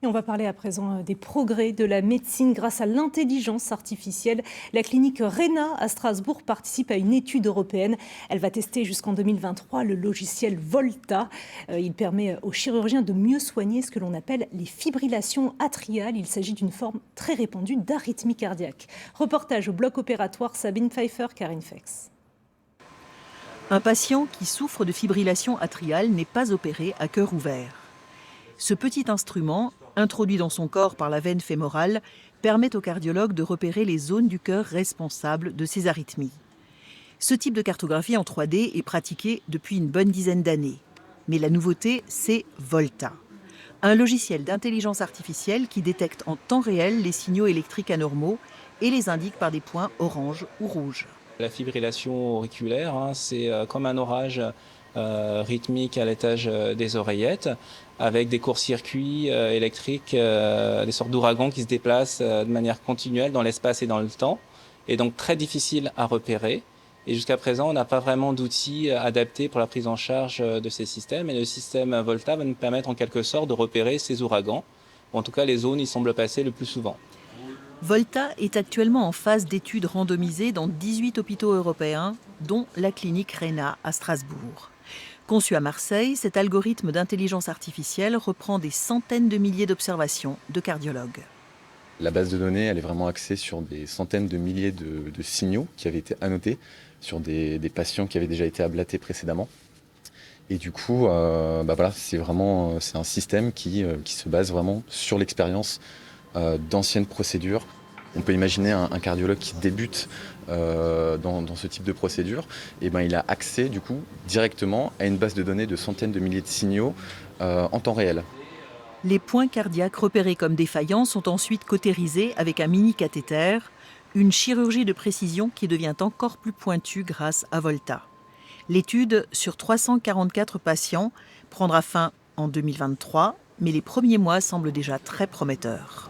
Et on va parler à présent des progrès de la médecine grâce à l'intelligence artificielle. La clinique RENA à Strasbourg participe à une étude européenne. Elle va tester jusqu'en 2023 le logiciel Volta. Il permet aux chirurgiens de mieux soigner ce que l'on appelle les fibrillations atriales. Il s'agit d'une forme très répandue d'arythmie cardiaque. Reportage au bloc opératoire, Sabine Pfeiffer, Karine Fex. Un patient qui souffre de fibrillation atriale n'est pas opéré à cœur ouvert. Ce petit instrument, introduit dans son corps par la veine fémorale, permet au cardiologue de repérer les zones du cœur responsables de ces arythmies. Ce type de cartographie en 3D est pratiqué depuis une bonne dizaine d'années. Mais la nouveauté, c'est Volta, un logiciel d'intelligence artificielle qui détecte en temps réel les signaux électriques anormaux et les indique par des points orange ou rouge. La fibrillation auriculaire, c'est comme un orage rythmique à l'étage des oreillettes, avec des courts-circuits électriques, des sortes d'ouragans qui se déplacent de manière continuelle dans l'espace et dans le temps, et donc très difficile à repérer. Et jusqu'à présent, on n'a pas vraiment d'outils adaptés pour la prise en charge de ces systèmes, et le système Volta va nous permettre en quelque sorte de repérer ces ouragans, ou en tout cas les zones où ils semblent passer le plus souvent. Volta est actuellement en phase d'études randomisées dans 18 hôpitaux européens, dont la clinique RENA à Strasbourg. Conçu à Marseille, cet algorithme d'intelligence artificielle reprend des centaines de milliers d'observations de cardiologues. La base de données, elle est vraiment axée sur des centaines de milliers de signaux qui avaient été annotés sur des patients qui avaient déjà été ablatés précédemment. Et du coup, c'est un système qui se base vraiment sur l'expérience d'anciennes procédures. On peut imaginer un cardiologue qui débute dans ce type de procédure, et il a accès du coup directement à une base de données de centaines de milliers de signaux en temps réel. Les points cardiaques repérés comme défaillants sont ensuite cautérisés avec un mini-cathéter, une chirurgie de précision qui devient encore plus pointue grâce à Volta. L'étude sur 344 patients prendra fin en 2023, mais les premiers mois semblent déjà très prometteurs.